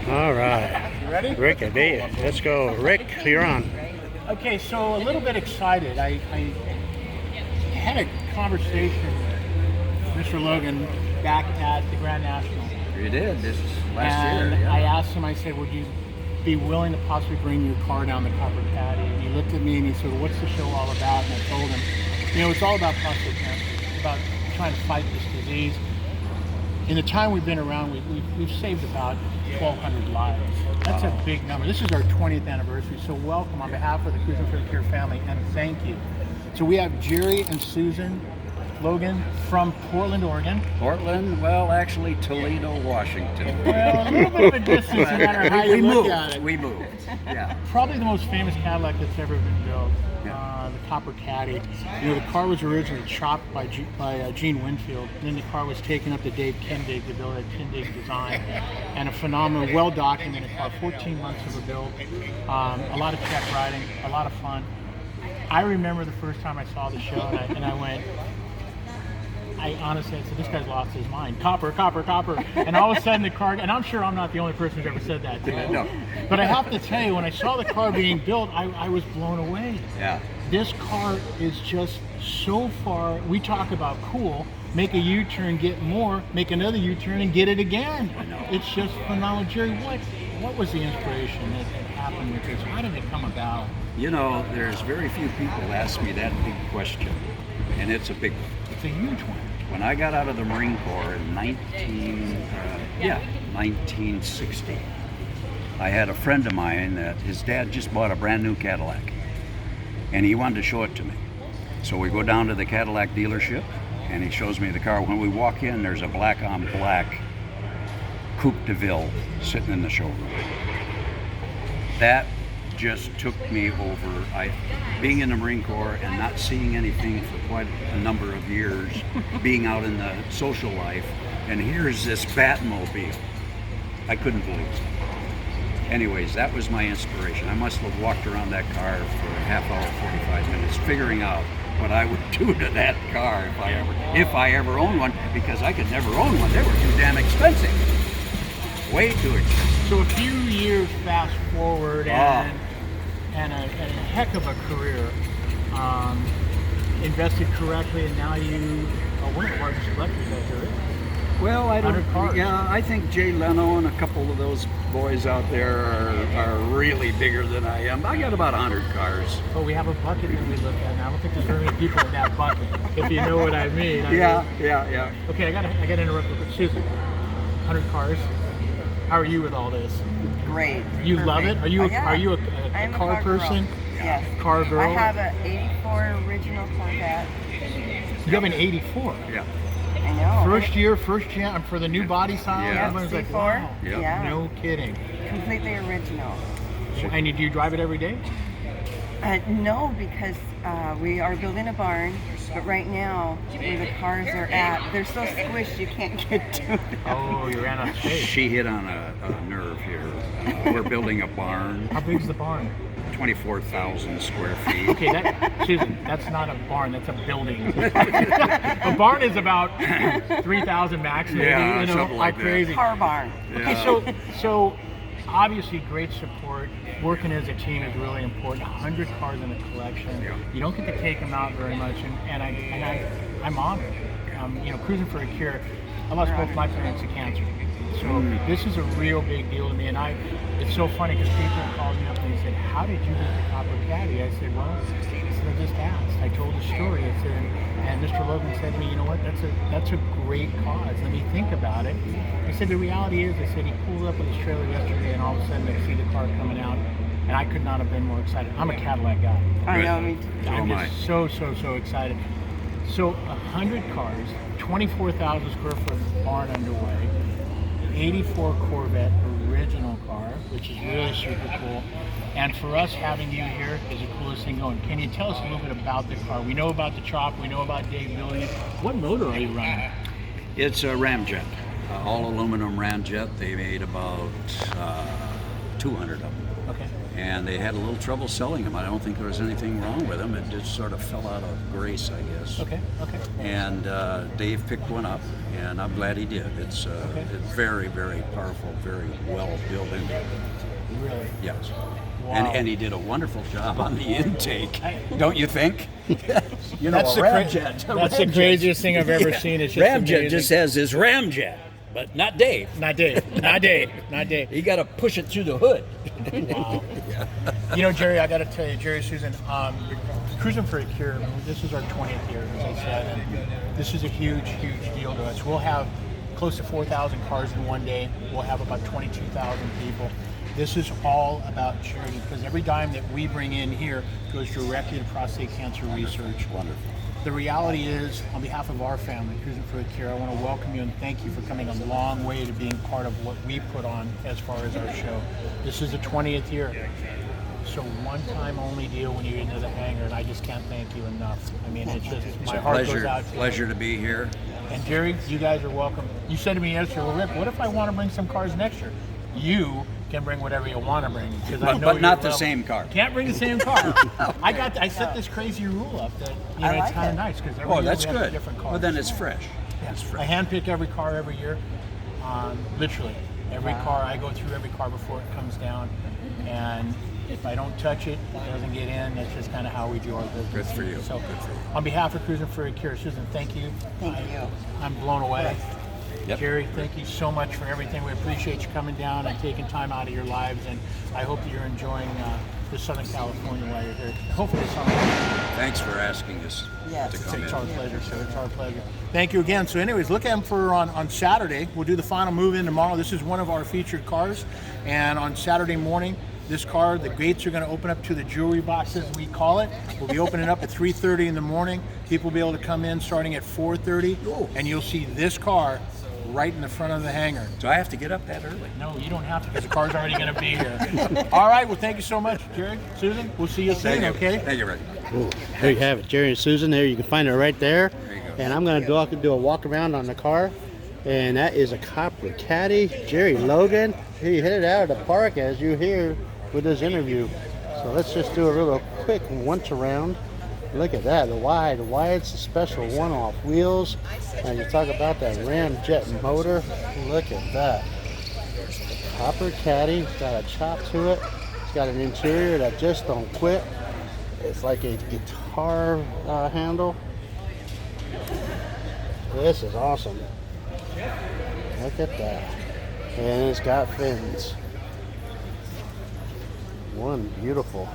All right. You ready? Rick, Abate. Let's go. Rick, you're on. Okay, so a little bit excited. I had a conversation with Mr. Logan back at the Grand National. You did. This is last And year. Yeah. I asked him, I said, would you be willing to possibly bring your car down the Copper Caddy? And he looked at me and he said, well, what's the show all about? And I told him, it's all about prostate cancer. It's about trying to fight this disease. In the time we've been around, we've saved about 1,200 lives. That's a big number. This is our 20th anniversary, so welcome on behalf of the Cruisin for the Cure family, and thank you. So we have Jerry and Susan Logan from Portland, Oregon. Portland, well, actually Toledo, Washington. Well, a little bit of a distance, no matter how you look at it. We moved. Yeah. Probably the most famous Cadillac that's ever been built, Yeah. the Copper Caddy. The car was originally chopped by Gene Winfield. Then the car was taken up to Dave Kindig to build a Kindig design, and a phenomenal, well-documented car. 14 months of a build, a lot of check riding, a lot of fun. I remember the first time I saw the show, and I went. I honestly said, this guy's lost his mind. Copper, copper, copper. And all of a sudden the car, and I'm sure I'm not the only person who's ever said that to him. No. But I have to tell you, when I saw the car being built, I was blown away. Yeah. This car is just so far, we talk about cool, make a U-turn, get more, make another U-turn and get it again. I know. It's just phenomenal. Jerry, what was the inspiration that happened with this? How did it come about? There's very few people ask me that big question, and it's a big one. It's a huge one. When I got out of the Marine Corps in 1960, I had a friend of mine that his dad just bought a brand new Cadillac, and he wanted to show it to me. So we go down to the Cadillac dealership, and he shows me the car. When we walk in, there's a black on black Coupe de Ville sitting in the showroom. That just took me over. Being in the Marine Corps and not seeing anything for quite a number of years, being out in the social life, and here's this Batmobile. I couldn't believe it. Anyways, that was my inspiration. I must have walked around that car for a half hour, 45 minutes, figuring out what I would do to that car if I ever owned one, because I could never own one. They were too damn expensive. Way too expensive. So a few years fast forward, and a heck of a career, invested correctly, and now you are one of the largest collectors out there. Well, I 100 cars. Yeah, I think Jay Leno and a couple of those boys out there are really bigger than I am. I got about 100 cars. But we have a bucket that we look at, and I don't think there's very many people in that bucket, if you know what I mean. Yeah. Okay, I gotta interrupt you. Susan, 100 cars. How are you with all this? Great. You Perfect. love it? Are you Oh, yeah. a I am a car person? Girl. Yes. Car girl? I have an 84 original Corvette. You have an 84. Yeah. I know. First year for the new body style. Yeah. Everyone's like, C4. wow. Yep. Yeah. No kidding. Completely original. And do you drive it every day? No, because we are building a barn, but right now, where the cars are at, they're so squished you can't get to them. Oh, you ran out of space. She hit on a nerve here. We're building a barn, How big's the barn? 24,000 square feet. Okay, Susan, that's not a barn, that's a building. A barn is about 3,000 max, maybe, Yeah, something like that. crazy. Car barn. Okay, so obviously great support. Working as a team is really important. 100 cars in the collection. Yeah. You don't get to take them out very much, and I'm honored. Cruisin for a Cure. I lost both my parents to cancer, so this is a real big deal to me. And it's so funny because people called me up and they said, "How did you get the Copper Caddy?" I said, "Well, I just asked. I told the story." I said, and Mr. Logan said to me, "You know what? That's a great cause. Let me think about it." I said, "The reality is," I said, "he pulled up with his trailer yesterday, and all of a sudden I see the car coming out, and I could not have been more excited." I'm a Cadillac guy. I know, me too. I'm am just so excited. So 100 cars, 24,000 square foot barn underway, 84 Corvette original car, which is really super cool. And for us, having you here is the coolest thing going. Can you tell us a little bit about the car? We know about the chop, we know about Dave building it. What motor are you running? It's a ramjet, all aluminum ramjet. They made about 200 of them. Okay. And they had a little trouble selling them. I don't think there was anything wrong with them. It just sort of fell out of grace, I guess. Okay. Okay. And Dave picked one up, and I'm glad he did. It's very, very powerful, very well built engine. Really? Yes. Wow. And he did a wonderful job on the intake, don't you think? You know, That's a the ramjet. That's the craziest thing I've ever seen. It's just Ramjet amazing. just has his ramjet, but not Dave. Not Dave. Not Dave. Not Dave. You got to push it through the hood. Wow. You know, Jerry, I got to tell you, Jerry, Susan, Cruisin for a Cure, this is our 20th year, as I said, and this is a huge, huge deal to us. We'll have close to 4,000 cars in one day. We'll have about 22,000 people. This is all about charity, because every dime that we bring in here goes directly to prostate cancer research. Wonderful. The reality is, on behalf of our family, Cruisin for a Cure, I want to welcome you and thank you for coming a long way to being part of what we put on as far as our show. This is the 20th year. So one-time only deal when you get into the hangar, and I just can't thank you enough. I mean, it's just, It's my a heart goes out to you. pleasure to be here. And Jerry, you guys are welcome. You said to me yesterday, well, Rick, what if I want to bring some cars next year? You can bring whatever you want to bring, because I know But not you're the same car. Can't bring the same car. I set this crazy rule up that I it's like kind of it. nice, because every Oh, year that's we have a good. different car. Well, then it's fresh. Yeah. It's I fresh. handpick every car every year, literally. Every car, I go through every car before it comes down, and if I don't touch it, it doesn't get in. That's just kind of how we do our business. Good for you. So, Good for you. on behalf of Cruisin for a Cure, Susan, thank you. Thank you. I'm blown away. Yep. Jerry, thank you so much for everything. We appreciate you coming down and taking time out of your lives, and I hope that you're enjoying the Southern California while you're here. Hopefully summer. Thanks for asking us Yes. to come It's in. our pleasure, sir. It's our pleasure. Thank you again. So anyways, look at them for on Saturday. We'll do the final move-in tomorrow. This is one of our featured cars. And on Saturday morning, this car, the gates are going to open up to the jewelry box, as we call it. We'll be opening up at 3:30 in the morning. People will be able to come in starting at 4:30. And you'll see this car right in the front of the hangar. Do I have to get up that early? No, you don't have to, because the car's already going to be here. All right. Well, thank you so much, Jerry. Susan, we'll see you soon, okay? Thank you, Rick. Ooh, there you have it, Jerry and Susan. There, you can find it right there. There you go. And I'm going to do a walk around on the car. And that is a copper Caddy, Jerry Logan. He hit it out of the park, as you hear with this interview. So let's just do a little quick once around. Look at that, the wide's the special one-off wheels. And you talk about that ramjet motor. Look at that. Copper Caddy, got a chop to it. It's got an interior that just don't quit. It's like a guitar handle. This is awesome. Look at that. And it's got fins. One beautiful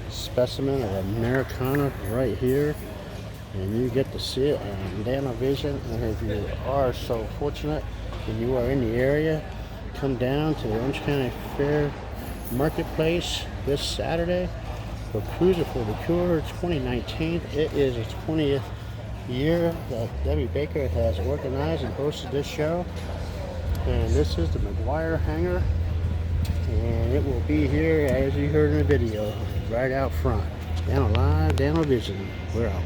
specimen of Americana right here. And you get to see it on DanoVision. And if you are so fortunate and you are in the area, come down to the Orange County Fair Marketplace this Saturday for Cruisin for the Cure 2019. It is the 20th year that Debbie Baker has organized and hosted this show. And this is the Meguiar Hangar. And it will be here, as you heard in the video, right out front. DanoLive, DanoVision. We're out.